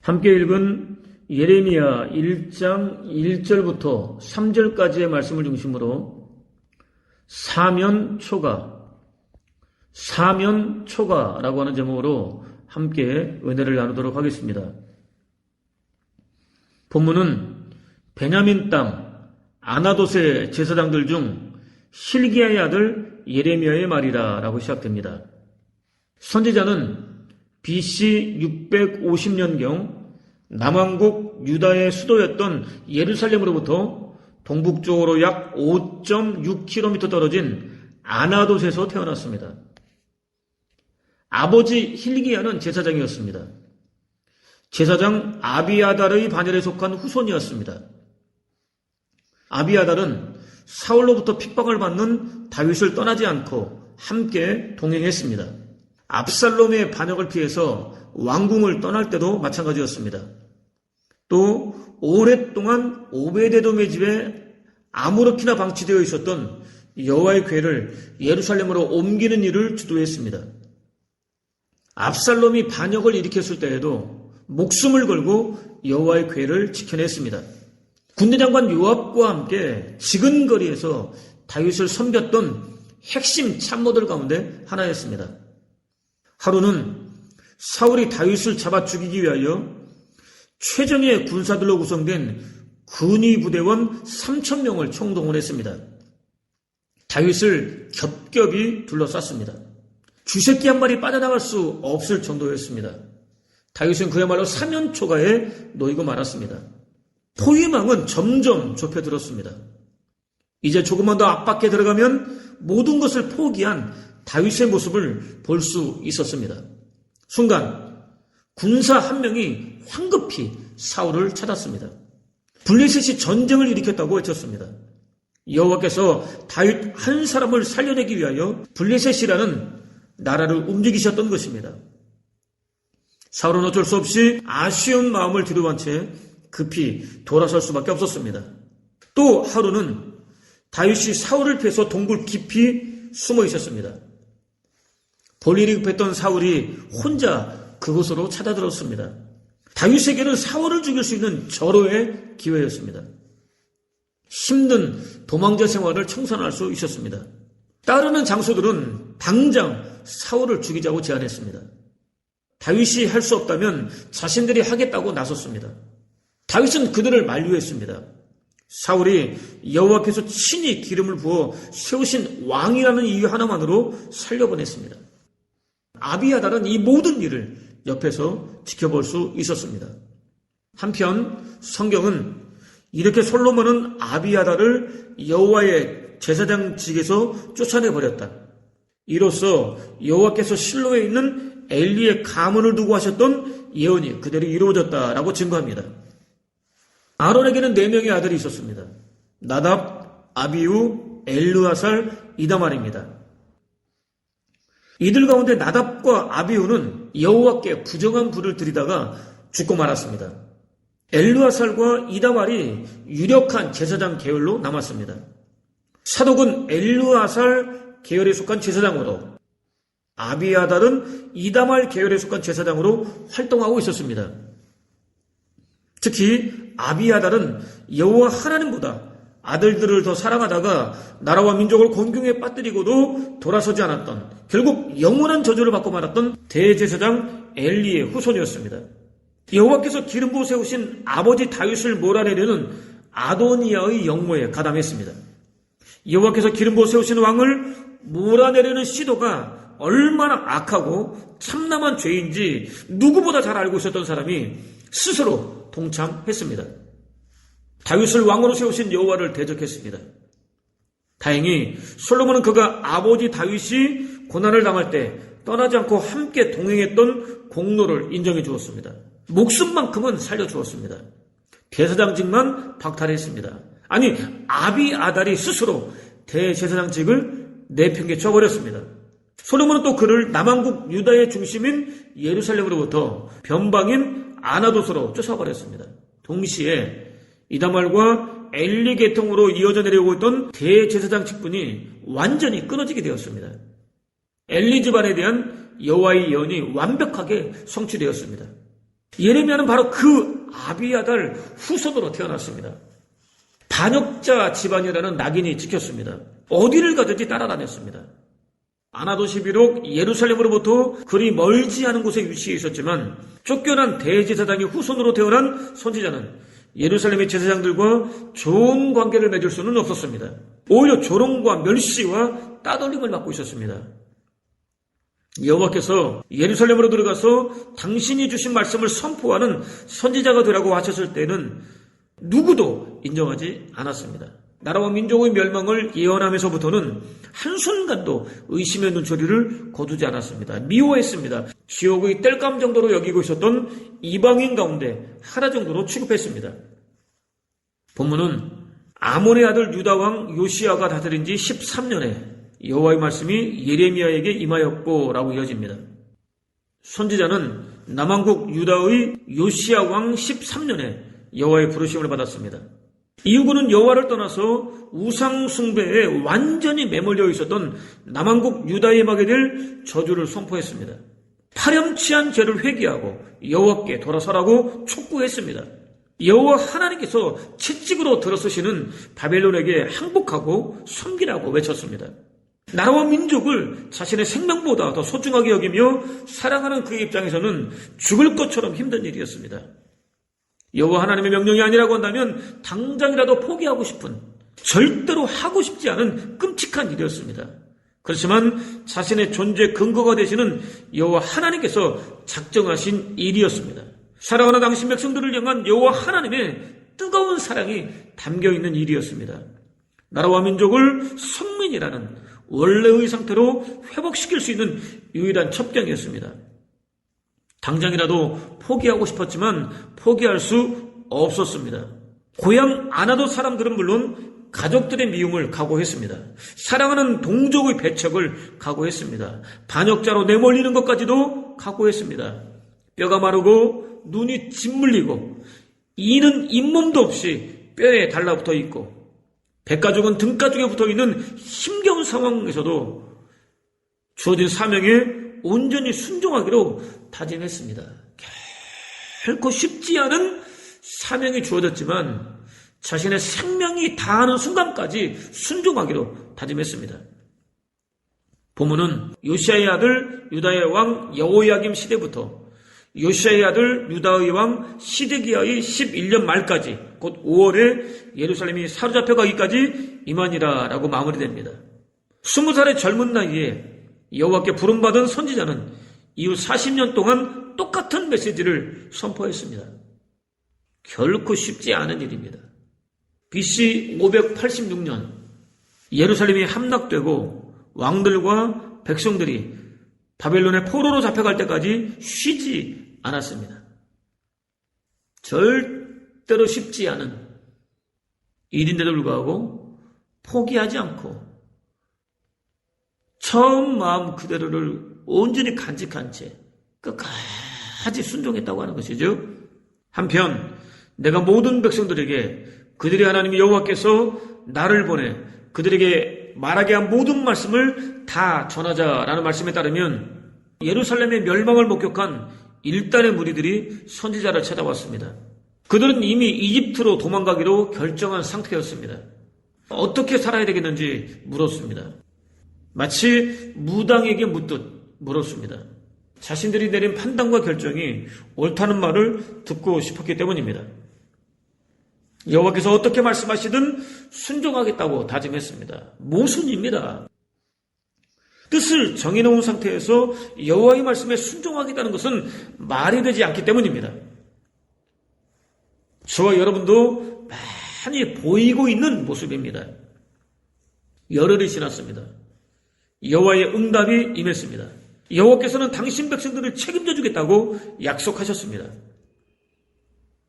함께 읽은 예레미야 1장 1절부터 3절까지의 말씀을 중심으로 사면초가라고 하는 제목으로 함께 은혜를 나누도록 하겠습니다. 본문은 베냐민 땅 아나돗의 제사장들 중 hil기야의 아들 예레미야의 말이라 라고 시작됩니다. 선지자는 BC 650년경 남왕국 유다의 수도였던 예루살렘으로부터 동북쪽으로 약 5.6km 떨어진 아나돗에서 태어났습니다. 아버지 hil기야는 제사장이었습니다. 제사장 아비아달의 반열에 속한 후손이었습니다. 아비아달은 사울로부터 핍박을 받는 다윗을 떠나지 않고 함께 동행했습니다. 압살롬의 반역을 피해서 왕궁을 떠날 때도 마찬가지였습니다. 또 오랫동안 오베데돔의 집에 아무렇게나 방치되어 있었던 여호와의 궤를 예루살렘으로 옮기는 일을 주도했습니다. 압살롬이 반역을 일으켰을 때에도 목숨을 걸고 여호와의 궤를 지켜냈습니다. 군대장관 요압과 함께 지근거리에서 다윗을 섬겼던 핵심 참모들 가운데 하나였습니다. 하루는 사울이 다윗을 잡아 죽이기 위하여 최정예 군사들로 구성된 근위 부대원 3,000명을 총동원했습니다. 다윗을 겹겹이 둘러쌌습니다. 쥐새끼 한 마리 빠져나갈 수 없을 정도였습니다. 다윗은 그야말로 사면초가에 놓이고 말았습니다. 포위망은 점점 좁혀들었습니다. 이제 조금만 더 앞밖에 들어가면 모든 것을 포기한 다윗의 모습을 볼 수 있었습니다. 순간 군사 한 명이 황급히 사울을 찾았습니다. 블레셋이 전쟁을 일으켰다고 외쳤습니다. 여호와께서 다윗 한 사람을 살려내기 위하여 블레셋이라는 나라를 움직이셨던 것입니다. 사울은 어쩔 수 없이 아쉬운 마음을 뒤로한 채 급히 돌아설 수밖에 없었습니다. 또 하루는 다윗이 사울을 피해서 동굴 깊이 숨어 있었습니다. 볼 일이 급했던 사울이 혼자 그곳으로 찾아들었습니다. 다윗에게는 사울을 죽일 수 있는 절호의 기회였습니다. 힘든 도망자 생활을 청산할 수 있었습니다. 따르는 장소들은 당장 사울을 죽이자고 제안했습니다. 다윗이 할 수 없다면 자신들이 하겠다고 나섰습니다. 다윗은 그들을 만류했습니다. 사울이 여호와께서 친히 기름을 부어 세우신 왕이라는 이유 하나만으로 살려보냈습니다. 아비아달은 이 모든 일을 옆에서 지켜볼 수 있었습니다. 한편 성경은 이렇게 솔로몬은 아비아달을 여호와의 제사장직에서 쫓아내버렸다. 이로써 여호와께서 실로에 있는 엘리의 가문을 두고 하셨던 예언이 그대로 이루어졌다라고 증거합니다. 아론에게는 4명의 아들이 있었습니다. 나답, 아비우, 엘르아살, 이다말입니다. 이들 가운데 나답과 아비우는 여호와께 부정한 불을 들이다가 죽고 말았습니다. 엘르아살과 이다말이 유력한 제사장 계열로 남았습니다. 사독은 엘르아살 계열에 속한 제사장으로, 아비아달은 이다말 계열에 속한 제사장으로 활동하고 있었습니다. 특히 아비아달은 여호와 하나님보다 아들들을 더 사랑하다가 나라와 민족을 곤경에 빠뜨리고도 돌아서지 않았던, 결국 영원한 저주를 받고 말았던 대제사장 엘리의 후손이었습니다. 여호와께서 기름 부어 세우신 아버지 다윗을 몰아내려는 아도니아의 영모에 가담했습니다. 여호와께서 기름 부어 세우신 왕을 몰아내려는 시도가 얼마나 악하고 참남한 죄인지 누구보다 잘 알고 있었던 사람이 스스로 동참했습니다. 다윗을 왕으로 세우신 여호와를 대적했습니다. 다행히 솔로몬은 그가 아버지 다윗이 고난을 당할 때 떠나지 않고 함께 동행했던 공로를 인정해 주었습니다. 목숨만큼은 살려주었습니다. 대제사장직만 박탈했습니다. 아니, 아비아달이 스스로 대제사장직을 내팽개쳐 버렸습니다. 솔로몬은 또 그를 남왕국 유다의 중심인 예루살렘으로부터 변방인 아나돗으로 쫓아버렸습니다. 동시에 이다말과 엘리 계통으로 이어져 내려오고 있던 대제사장 직분이 완전히 끊어지게 되었습니다. 엘리 집안에 대한 여호와의 예언이 완벽하게 성취되었습니다. 예레미야는 바로 그 아비아달 후손으로 태어났습니다. 반역자 집안이라는 낙인이 찍혔습니다. 어디를 가든지 따라다녔습니다. 아나돗이 비록 예루살렘으로부터 그리 멀지 않은 곳에 위치해 있었지만 쫓겨난 대제사장의 후손으로 태어난 선지자는 예루살렘의 제사장들과 좋은 관계를 맺을 수는 없었습니다. 오히려 조롱과 멸시와 따돌림을 받고 있었습니다. 여호와께서 예루살렘으로 들어가서 당신이 주신 말씀을 선포하는 선지자가 되라고 하셨을 때는 누구도 인정하지 않았습니다. 나라와 민족의 멸망을 예언하면서부터는 한순간도 의심의 눈초리를 거두지 않았습니다. 미워했습니다. 지옥의 땔감 정도로 여기고 있었던 이방인 가운데 하나 정도로 취급했습니다. 본문은 아몬의 아들 유다왕 요시야가 다스린 지 13년에 여호와의 말씀이 예레미야에게 임하였고 라고 이어집니다. 선지자는 남왕국 유다의 요시야 왕 13년에 여호와의 부르심을 받았습니다. 이후로는 여호와를 떠나서 우상 숭배에 완전히 매몰려 있었던 남왕국 유다에 막게 될 저주를 선포했습니다. 파렴치한 죄를 회개하고 여호와께 돌아서라고 촉구했습니다. 여호와 하나님께서 채찍으로 들어서시는 바벨론에게 항복하고 섬기라고 외쳤습니다. 나라와 민족을 자신의 생명보다 더 소중하게 여기며 사랑하는 그의 입장에서는 죽을 것처럼 힘든 일이었습니다. 여호와 하나님의 명령이 아니라고 한다면 당장이라도 포기하고 싶은, 절대로 하고 싶지 않은 끔찍한 일이었습니다. 그렇지만 자신의 존재 근거가 되시는 여호와 하나님께서 작정하신 일이었습니다. 사랑하는 당신 백성들을 향한 여호와 하나님의 뜨거운 사랑이 담겨있는 일이었습니다. 나라와 민족을 선민이라는 원래의 상태로 회복시킬 수 있는 유일한 첩경이었습니다. 당장이라도 포기하고 싶었지만 포기할 수 없었습니다. 고향 아나돗 사람들은 물론 가족들의 미움을 각오했습니다. 사랑하는 동족의 배척을 각오했습니다. 반역자로 내몰리는 것까지도 각오했습니다. 뼈가 마르고 눈이 짓물리고 이는 잇몸도 없이 뼈에 달라붙어 있고 백가죽은 등가죽에 붙어있는 힘겨운 상황에서도 주어진 사명에 온전히 순종하기로 다짐했습니다. 결코 쉽지 않은 사명이 주어졌지만 자신의 생명이 다하는 순간까지 순종하기로 다짐했습니다. 본문은 요시야의 아들 유다의 왕 여호야김 시대부터 요시야의 아들 유다의 왕 시드기야의 11년 말까지 곧 5월에 예루살렘이 사로잡혀가기까지 임하니라 라고 마무리됩니다. 20살의 젊은 나이에 여호와께 부름받은 선지자는 이후 40년 동안 똑같은 메시지를 선포했습니다. 결코 쉽지 않은 일입니다. BC 586년 예루살렘이 함락되고 왕들과 백성들이 바벨론의 포로로 잡혀갈 때까지 쉬지 않았습니다. 절대로 쉽지 않은 일인데도 불구하고 포기하지 않고 처음 마음 그대로를 온전히 간직한 채 끝까지 순종했다고 하는 것이죠. 한편 내가 모든 백성들에게 그들의 하나님 여호와께서 나를 보내 그들에게 말하게 한 모든 말씀을 다 전하자라는 말씀에 따르면 예루살렘의 멸망을 목격한 일단의 무리들이 선지자를 찾아왔습니다. 그들은 이미 이집트로 도망가기로 결정한 상태였습니다. 어떻게 살아야 되겠는지 물었습니다. 마치 무당에게 묻듯 물었습니다. 자신들이 내린 판단과 결정이 옳다는 말을 듣고 싶었기 때문입니다. 여호와께서 어떻게 말씀하시든 순종하겠다고 다짐했습니다. 모순입니다. 뜻을 정해놓은 상태에서 여호와의 말씀에 순종하겠다는 것은 말이 되지 않기 때문입니다. 저와 여러분도 많이 보이고 있는 모습입니다. 열흘이 지났습니다. 여호와의 응답이 임했습니다. 여호와께서는 당신 백성들을 책임져 주겠다고 약속하셨습니다.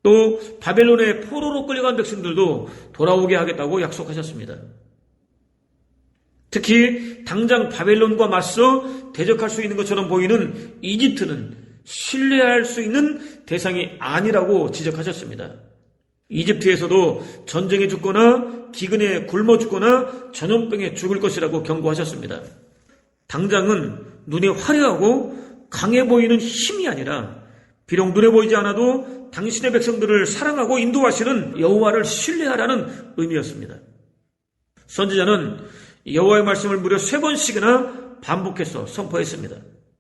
또 바벨론의 포로로 끌려간 백성들도 돌아오게 하겠다고 약속하셨습니다. 특히 당장 바벨론과 맞서 대적할 수 있는 것처럼 보이는 이집트는 신뢰할 수 있는 대상이 아니라고 지적하셨습니다. 이집트에서도 전쟁에 죽거나 기근에 굶어 죽거나 전염병에 죽을 것이라고 경고하셨습니다. 당장은 눈에 화려하고 강해 보이는 힘이 아니라 비록 눈에 보이지 않아도 당신의 백성들을 사랑하고 인도하시는 여호와를 신뢰하라는 의미였습니다. 선지자는 여호와의 말씀을 무려 3번씩이나 반복해서 선포했습니다.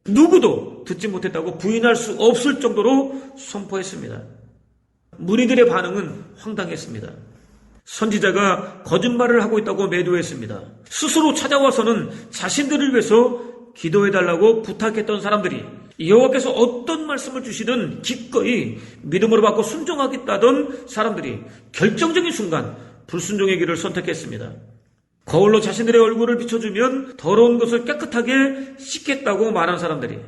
누구도 듣지 못했다고 부인할 수 없을 정도로 선포했습니다. 무리들의 반응은 황당했습니다. 선지자가 거짓말을 하고 있다고 매도했습니다. 스스로 찾아와서는 자신들을 위해서 기도해달라고 부탁했던 사람들이 여호와께서 어떤 말씀을 주시든 기꺼이 믿음으로 받고 순종하겠다던 사람들이 결정적인 순간 불순종의 길을 선택했습니다. 거울로 자신들의 얼굴을 비춰주면 더러운 것을 깨끗하게 씻겠다고 말한 사람들이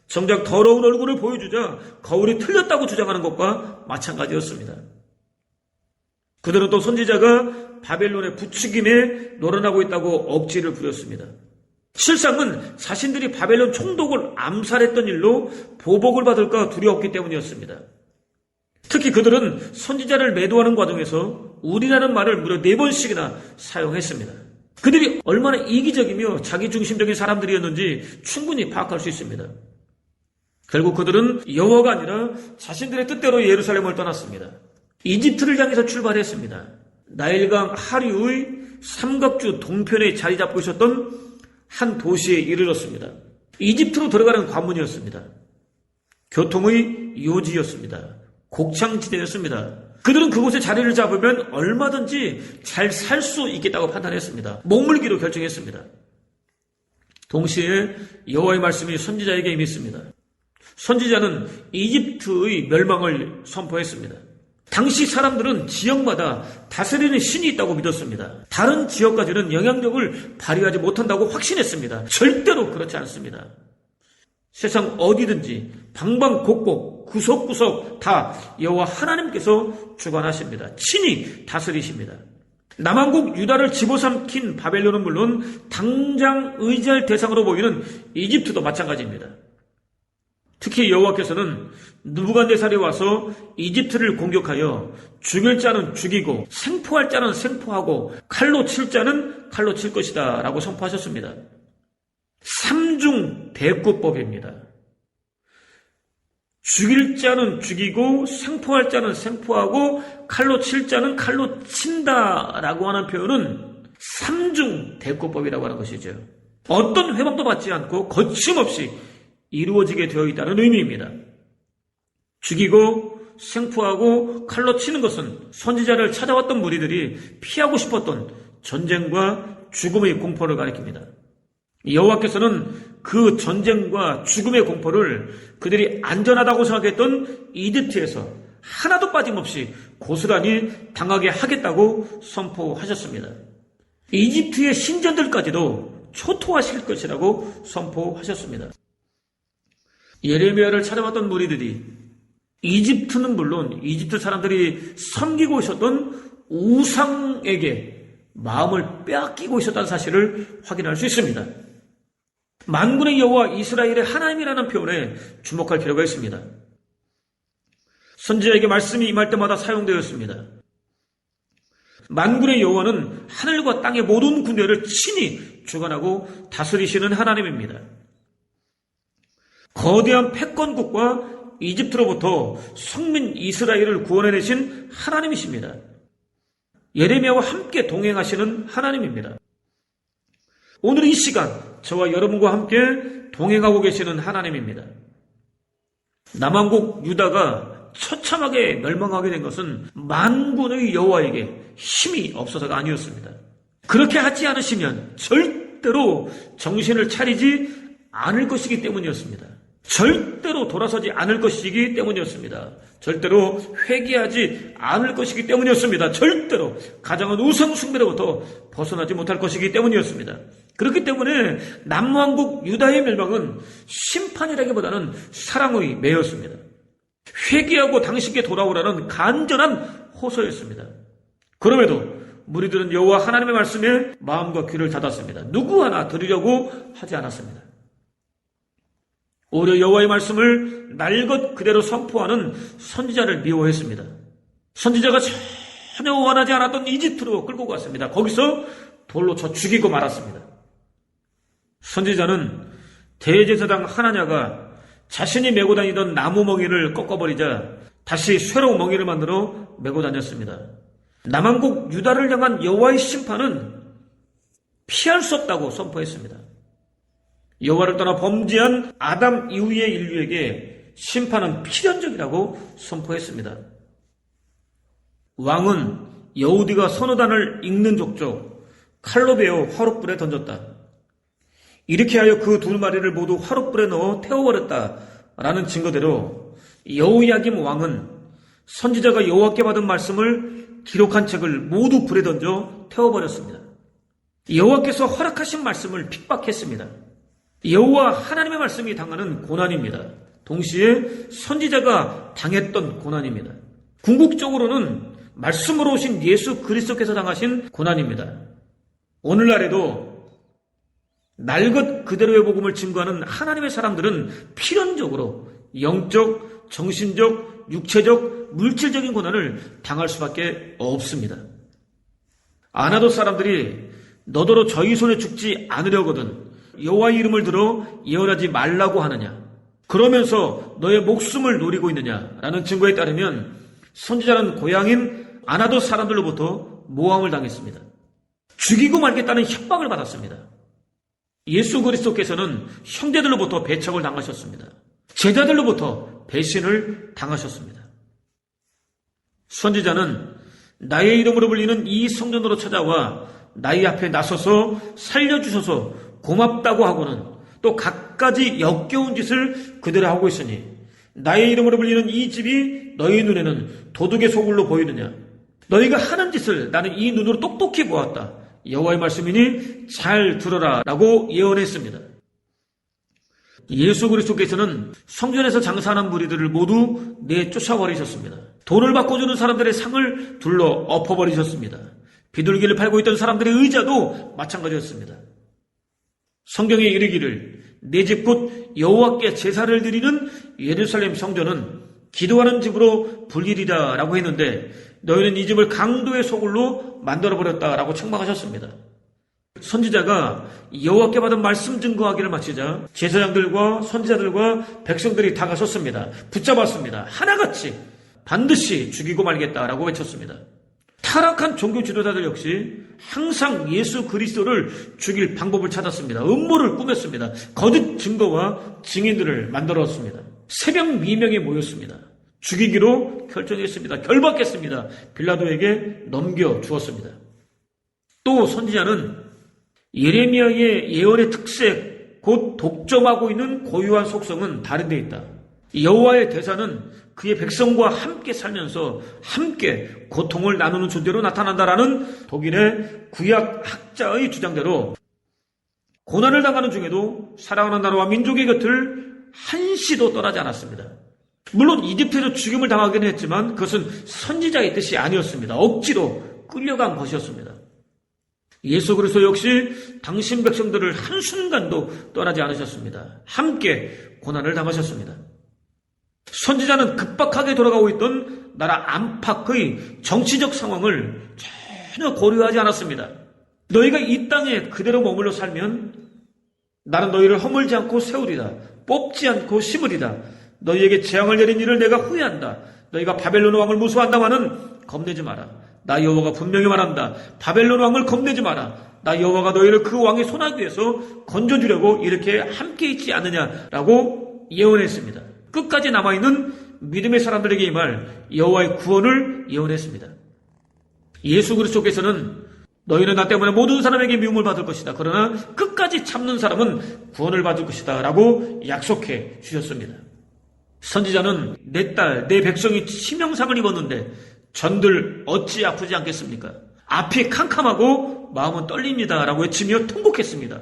정작 더러운 얼굴을 보여주자 거울이 틀렸다고 주장하는 것과 마찬가지였습니다. 그들은 또 선지자가 바벨론의 부추김에 놀아나고 있다고 억지를 부렸습니다. 실상은 자신들이 바벨론 총독을 암살했던 일로 보복을 받을까 두려웠기 때문이었습니다. 특히 그들은 선지자를 매도하는 과정에서 우리라는 말을 무려 4번씩이나 사용했습니다. 그들이 얼마나 이기적이며 자기중심적인 사람들이었는지 충분히 파악할 수 있습니다. 결국 그들은 여호와가 아니라 자신들의 뜻대로 예루살렘을 떠났습니다. 이집트를 향해서 출발했습니다. 나일강 하류의 삼각주 동편에 자리 잡고 있었던 한 도시에 이르렀습니다. 이집트로 들어가는 관문이었습니다. 교통의 요지였습니다. 곡창지대였습니다. 그들은 그곳에 자리를 잡으면 얼마든지 잘 살 수 있겠다고 판단했습니다. 머물기로 결정했습니다. 동시에 여호와의 말씀이 선지자에게 임했습니다. 선지자는 이집트의 멸망을 선포했습니다. 당시 사람들은 지역마다 다스리는 신이 있다고 믿었습니다. 다른 지역까지는 영향력을 발휘하지 못한다고 확신했습니다. 절대로 그렇지 않습니다. 세상 어디든지 방방곡곡 구석구석 다 여호와 하나님께서 주관하십니다. 친히 다스리십니다. 남한국 유다를 집어삼킨 바벨론은 물론 당장 의지할 대상으로 보이는 이집트도 마찬가지입니다. 특히 여호와께서는 느부갓네살이 와서 이집트를 공격하여 죽일 자는 죽이고 생포할 자는 생포하고 칼로 칠 자는 칼로 칠 것이다 라고 선포하셨습니다. 삼중 대꾸법입니다. 죽일 자는 죽이고 생포할 자는 생포하고 칼로 칠 자는 칼로 친다라고 하는 표현은 삼중 대꾸법이라고 하는 것이죠. 어떤 회방도 받지 않고 거침없이 이루어지게 되어 있다는 의미입니다. 죽이고 생포하고 칼로 치는 것은 선지자를 찾아왔던 무리들이 피하고 싶었던 전쟁과 죽음의 공포를 가리킵니다. 여호와께서는 그 전쟁과 죽음의 공포를 그들이 안전하다고 생각했던 이집트에서 하나도 빠짐없이 고스란히 당하게 하겠다고 선포하셨습니다. 이집트의 신전들까지도 초토화시킬 것이라고 선포하셨습니다. 예레미야를 찾아왔던 무리들이 이집트는 물론 이집트 사람들이 섬기고 있었던 우상에게 마음을 빼앗기고 있었다는 사실을 확인할 수 있습니다. 만군의 여호와 이스라엘의 하나님이라는 표현에 주목할 필요가 있습니다. 선지자에게 말씀이 임할 때마다 사용되었습니다. 만군의 여호와는 하늘과 땅의 모든 군대를 친히 주관하고 다스리시는 하나님입니다. 거대한 패권국과 이집트로부터 성민 이스라엘을 구원해내신 하나님이십니다. 예레미야와 함께 동행하시는 하나님입니다. 오늘 이 시간 저와 여러분과 함께 동행하고 계시는 하나님입니다. 남한국 유다가 처참하게 멸망하게 된 것은 만군의 여호와에게 힘이 없어서가 아니었습니다. 그렇게 하지 않으시면 절대로 정신을 차리지 않을 것이기 때문이었습니다. 절대로 돌아서지 않을 것이기 때문이었습니다. 절대로 회개하지 않을 것이기 때문이었습니다. 절대로 가장한 우상 숭배로부터 벗어나지 못할 것이기 때문이었습니다. 그렇기 때문에 남왕국 유다의 멸망은 심판이라기보다는 사랑의 매였습니다. 회개하고 당신께 돌아오라는 간절한 호소였습니다. 그럼에도 무리들은 여호와 하나님의 말씀에 마음과 귀를 닫았습니다. 누구 하나 들으려고 하지 않았습니다. 오히려 여호와의 말씀을 날 것 그대로 선포하는 선지자를 미워했습니다. 선지자가 전혀 원하지 않았던 이집트로 끌고 갔습니다. 거기서 돌로 쳐 죽이고 말았습니다. 선지자는 대제사장 하나냐가 자신이 메고 다니던 나무 멍이를 꺾어버리자 다시 쇠로 멍이를 만들어 메고 다녔습니다. 남한국 유다를 향한 여호와의 심판은 피할 수 없다고 선포했습니다. 여호와를 떠나 범죄한 아담 이후의 인류에게 심판은 필연적이라고 선포했습니다. 왕은 여우디가 선호단을 읽는 족족 칼로 베어 화롯불에 던졌다. 이렇게 하여 그 두 마리를 모두 화롯불에 넣어 태워버렸다라는 증거대로 여호야김 왕은 선지자가 여호와께 받은 말씀을 기록한 책을 모두 불에 던져 태워버렸습니다. 여호와께서 허락하신 말씀을 핍박했습니다. 여호와 하나님의 말씀이 당하는 고난입니다. 동시에 선지자가 당했던 고난입니다. 궁극적으로는 말씀으로 오신 예수 그리스도께서 당하신 고난입니다. 오늘날에도 날 것 그대로의 복음을 증거하는 하나님의 사람들은 필연적으로 영적, 정신적, 육체적, 물질적인 고난을 당할 수밖에 없습니다. 아나도 사람들이 너더러 저희 손에 죽지 않으려거든 여호와의 이름을 들어 예언하지 말라고 하느냐, 그러면서 너의 목숨을 노리고 있느냐라는 증거에 따르면 선지자는 고향인 아나도 사람들로부터 모함을 당했습니다. 죽이고 말겠다는 협박을 받았습니다. 예수 그리스도께서는 형제들로부터 배척을 당하셨습니다. 제자들로부터 배신을 당하셨습니다. 선지자는 나의 이름으로 불리는 이 성전으로 찾아와 나의 앞에 나서서 살려주셔서 고맙다고 하고는 또 갖가지 역겨운 짓을 그대로 하고 있으니 나의 이름으로 불리는 이 집이 너희 눈에는 도둑의 소굴로 보이느냐? 너희가 하는 짓을 나는 이 눈으로 똑똑히 보았다. 여호와의 말씀이니 잘 들어라 라고 예언했습니다. 예수 그리스도께서는 성전에서 장사하는 무리들을 모두 내쫓아버리셨습니다. 돈을 바꿔주는 사람들의 상을 둘러 엎어버리셨습니다. 비둘기를 팔고 있던 사람들의 의자도 마찬가지였습니다. 성경에 이르기를 내 집 곧 여호와께 제사를 드리는 예루살렘 성전은 기도하는 집으로 불리리라 라고 했는데 너희는 이 집을 강도의 소굴로 만들어버렸다라고 책망하셨습니다. 선지자가 여호와께 받은 말씀 증거하기를 마치자 제사장들과 선지자들과 백성들이 다가섰습니다. 붙잡았습니다. 하나같이 반드시 죽이고 말겠다라고 외쳤습니다. 타락한 종교 지도자들 역시 항상 예수 그리스도를 죽일 방법을 찾았습니다. 음모를 꾸몄습니다. 거짓 증거와 증인들을 만들었습니다. 새벽 미명에 모였습니다. 죽이기로 결정했습니다. 결박했습니다. 빌라도에게 넘겨주었습니다. 또 선지자는 예레미야의 예언의 특색, 곧 독점하고 있는 고유한 속성은 다른 데 있다. 여호와의 대사는 그의 백성과 함께 살면서 함께 고통을 나누는 존재로 나타난다라는 독일의 구약 학자의 주장대로 고난을 당하는 중에도 사랑하는 나라와 민족의 곁을 한시도 떠나지 않았습니다. 물론 이집트에서 죽임을 당하기는 했지만 그것은 선지자의 뜻이 아니었습니다. 억지로 끌려간 것이었습니다. 예수 그리스도 역시 당신 백성들을 한순간도 떠나지 않으셨습니다. 함께 고난을 당하셨습니다. 선지자는 급박하게 돌아가고 있던 나라 안팎의 정치적 상황을 전혀 고려하지 않았습니다. 너희가 이 땅에 그대로 머물러 살면 나는 너희를 허물지 않고 세우리다. 뽑지 않고 심으리다. 너희에게 재앙을 내린 일을 내가 후회한다. 너희가 바벨론 왕을 무수한다마는 겁내지 마라. 나 여호와가 분명히 말한다. 바벨론 왕을 겁내지 마라. 나 여호와가 너희를 그 왕의 손아귀에서 건져주려고 이렇게 함께 있지 않느냐라고 예언했습니다. 끝까지 남아있는 믿음의 사람들에게 이 말 여호와의 구원을 예언했습니다. 예수 그리스도께서는 너희는 나 때문에 모든 사람에게 미움을 받을 것이다. 그러나 끝까지 참는 사람은 구원을 받을 것이다 라고 약속해 주셨습니다. 선지자는 내 딸, 내 백성이 치명상을 입었는데 전들 어찌 아프지 않겠습니까? 앞이 캄캄하고 마음은 떨립니다 라고 외치며 통곡했습니다.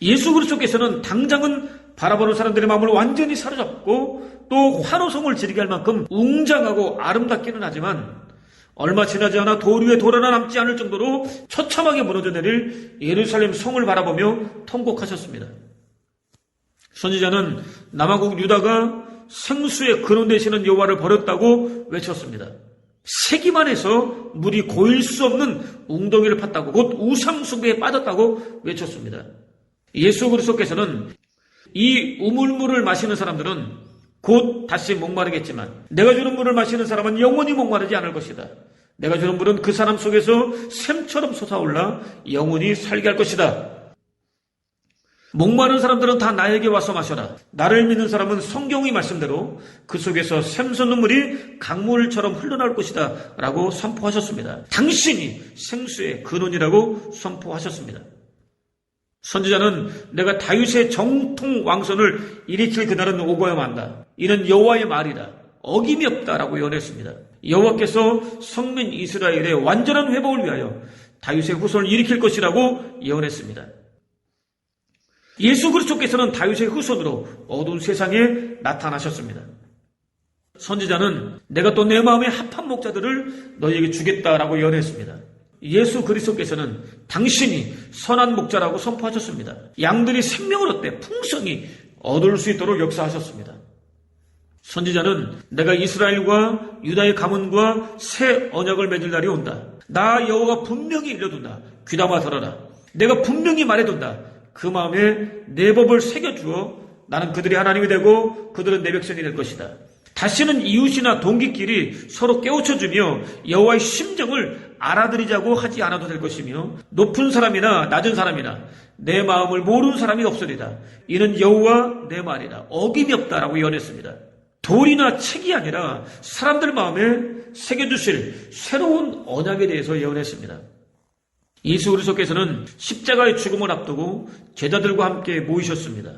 예수 그리스도께서는 당장은 바라보는 사람들의 마음을 완전히 사로잡고 또 환호성을 지르게 할 만큼 웅장하고 아름답기는 하지만 얼마 지나지 않아 돌 위에 돌 하나 남지 않을 정도로 처참하게 무너져 내릴 예루살렘 성을 바라보며 통곡하셨습니다. 선지자는 남아국 유다가 생수의 근원 되시는 여호와를 버렸다고 외쳤습니다. 세기만 해서 물이 고일 수 없는 웅덩이를 팠다고, 곧 우상숭배에 빠졌다고 외쳤습니다. 예수 그리스도께서는 이 우물물을 마시는 사람들은 곧 다시 목마르겠지만 내가 주는 물을 마시는 사람은 영원히 목마르지 않을 것이다. 내가 주는 물은 그 사람 속에서 샘처럼 솟아올라 영원히 살게 할 것이다. 목마른 사람들은 다 나에게 와서 마셔라. 나를 믿는 사람은 성경의 말씀대로 그 속에서 샘솟는 물이 강물처럼 흘러나올 것이다 라고 선포하셨습니다. 당신이 생수의 근원이라고 선포하셨습니다. 선지자는 내가 다윗의 정통 왕선을 일으킬 그날은 오고야만 한다. 이는 여호와의 말이다. 어김이 없다라고 예언했습니다. 여호와께서 성민 이스라엘의 완전한 회복을 위하여 다윗의 후손을 일으킬 것이라고 예언했습니다. 예수 그리스도께서는 다윗의 후손으로 어두운 세상에 나타나셨습니다. 선지자는 내가 또 내 마음에 합한 목자들을 너희에게 주겠다라고 예언했습니다. 예수 그리스도께서는 당신이 선한 목자라고 선포하셨습니다. 양들이 생명을 얻되 풍성히 얻을 수 있도록 역사하셨습니다. 선지자는 내가 이스라엘과 유다의 가문과 새 언약을 맺을 날이 온다. 나 여호와가 분명히 일러둔다. 귀담아 들어라. 내가 분명히 말해둔다. 그 마음에 내 법을 새겨주어 나는 그들이 하나님이 되고 그들은 내 백성이 될 것이다. 다시는 이웃이나 동기끼리 서로 깨우쳐주며 여호와의 심정을 알아들이자고 하지 않아도 될 것이며 높은 사람이나 낮은 사람이나 내 마음을 모르는 사람이 없으리다. 이는 여호와 내 말이다. 어김이 없다라고 예언했습니다. 돌이나 책이 아니라 사람들 마음에 새겨주실 새로운 언약에 대해서 예언했습니다. 예수 그리스도께서는 십자가의 죽음을 앞두고 제자들과 함께 모이셨습니다.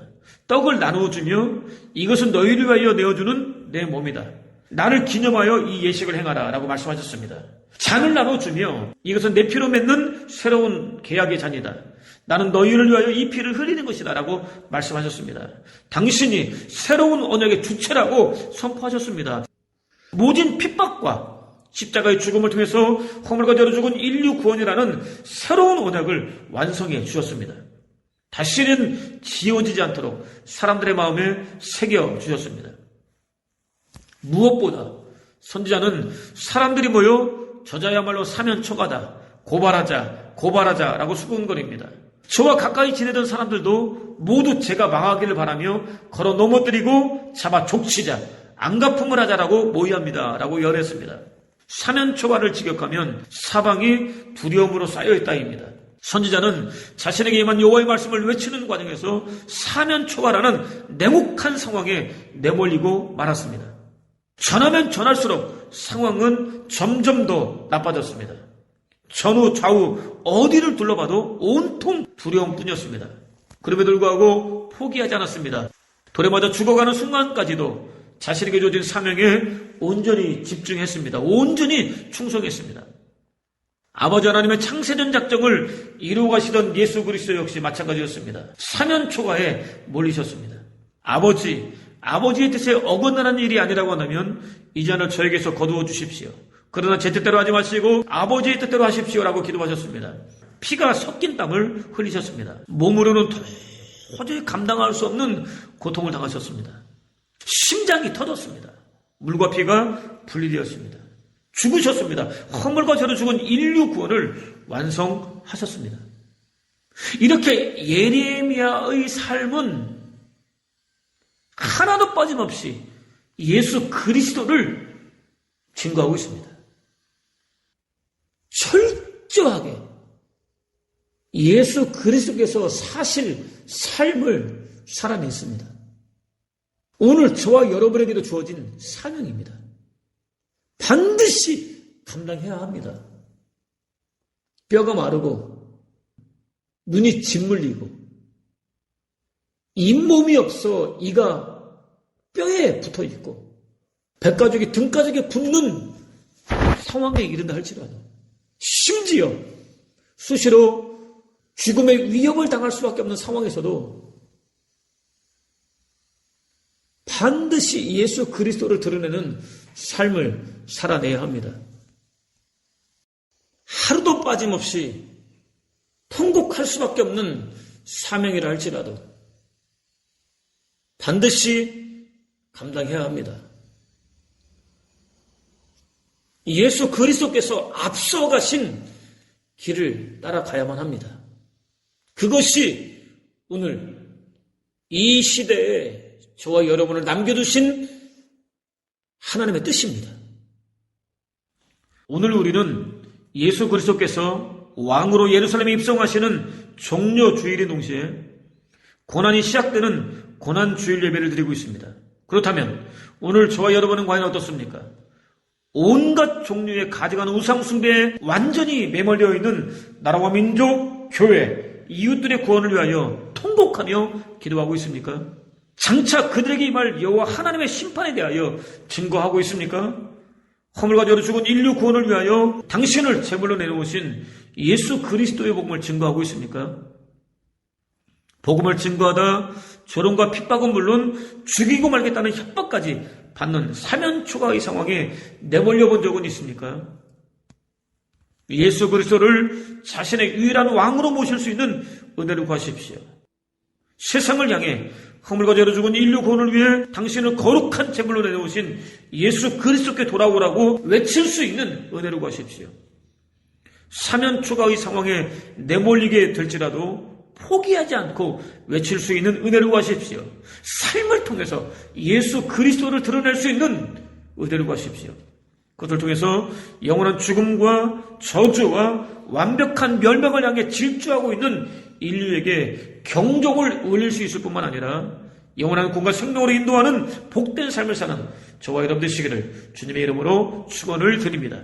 떡을 나누어주며 이것은 너희를 위하여 내어주는 내 몸이다. 나를 기념하여 이 예식을 행하라 라고 말씀하셨습니다. 잔을 나눠주며 이것은 내 피로 맺는 새로운 계약의 잔이다. 나는 너희를 위하여 이 피를 흘리는 것이다 라고 말씀하셨습니다. 당신이 새로운 언약의 주체라고 선포하셨습니다. 모진 핍박과 십자가의 죽음을 통해서 허물과 죄로 죽은 인류 구원이라는 새로운 언약을 완성해 주셨습니다. 다시는 지워지지 않도록 사람들의 마음에 새겨 주셨습니다. 무엇보다 선지자는 사람들이 모여 저자야말로 사면초가다. 고발하자 라고 수군거립니다. 저와 가까이 지내던 사람들도 모두 제가 망하기를 바라며 걸어 넘어뜨리고 잡아 족치자, 안갚음을 하자라고 모의합니다 라고 열했습니다. 사면초가를 직역하면 사방이 두려움으로 쌓여있다입니다. 선지자는 자신에게 임한 여호와의 말씀을 외치는 과정에서 사면초가라는 냉혹한 상황에 내몰리고 말았습니다. 전하면 전할수록 상황은 점점 더 나빠졌습니다. 전후 좌우 어디를 둘러봐도 온통 두려움뿐이었습니다. 그럼에도 불구하고 포기하지 않았습니다. 돌에 맞아 죽어가는 순간까지도 자신에게 주어진 사명에 온전히 집중했습니다. 온전히 충성했습니다. 아버지 하나님의 창세전 작정을 이루어 가시던 예수 그리스도 역시 마찬가지였습니다. 사면초가에 몰리셨습니다. 아버지의 뜻에 어긋나는 일이 아니라고 한다면 이 잔을 저에게서 거두어 주십시오. 그러나 제 뜻대로 하지 마시고 아버지의 뜻대로 하십시오라고 기도하셨습니다. 피가 섞인 땀을 흘리셨습니다. 몸으로는 도저히 감당할 수 없는 고통을 당하셨습니다. 심장이 터졌습니다. 물과 피가 분리되었습니다. 죽으셨습니다. 허물과 죄로 죽은 인류 구원을 완성하셨습니다. 이렇게 예레미야의 삶은 하나도 빠짐없이 예수 그리스도를 증거하고 있습니다. 철저하게 예수 그리스도께서 사실 삶을 살아냈습니다. 오늘 저와 여러분에게도 주어진 사명입니다. 반드시 감당해야 합니다. 뼈가 마르고 눈이 짓물리고 잇몸이 없어 이가 뼈에 붙어있고 백가죽이 등가죽에 붙는 상황에 이른다 할지라도 심지어 수시로 죽음의 위협을 당할 수밖에 없는 상황에서도 반드시 예수 그리스도를 드러내는 삶을 살아내야 합니다. 하루도 빠짐없이 통곡할 수밖에 없는 사명이라 할지라도 반드시 감당해야 합니다. 예수 그리스도께서 앞서가신 길을 따라가야만 합니다. 그것이 오늘 이 시대에 저와 여러분을 남겨두신 하나님의 뜻입니다. 오늘 우리는 예수 그리스도께서 왕으로 예루살렘에 입성하시는 종려 주일인 동시에 고난이 시작되는 고난 주일 예배를 드리고 있습니다. 그렇다면 오늘 저와 여러분은 과연 어떻습니까? 온갖 종류의 가증한 우상 숭배에 완전히 매몰되어 있는 나라와 민족, 교회, 이웃들의 구원을 위하여 통곡하며 기도하고 있습니까? 장차 그들에게 임할 여호와 하나님의 심판에 대하여 증거하고 있습니까? 허물과 죄로 죽은 인류 구원을 위하여 당신을 제물로 내놓으신 예수 그리스도의 복음을 증거하고 있습니까? 복음을 증거하다 조롱과 핍박은 물론 죽이고 말겠다는 협박까지 받는 사면초가의 상황에 내몰려 본 적은 있습니까? 예수 그리스도를 자신의 유일한 왕으로 모실 수 있는 은혜를 구하십시오. 세상을 향해 허물과 죄로 죽은 인류 구원을 위해 당신을 거룩한 제물로 내놓으신 예수 그리스도께 돌아오라고 외칠 수 있는 은혜를 구하십시오. 사면초가의 상황에 내몰리게 될지라도 포기하지 않고 외칠 수 있는 은혜를 구하십시오. 삶을 통해서 예수 그리스도를 드러낼 수 있는 은혜를 구하십시오. 그것을 통해서 영원한 죽음과 저주와 완벽한 멸망을 향해 질주하고 있는 인류에게 경종을 울릴 수 있을 뿐만 아니라 영원한 구원과 생명으로 인도하는 복된 삶을 사는 저와 여러분 되시기를 주님의 이름으로 축원을 드립니다.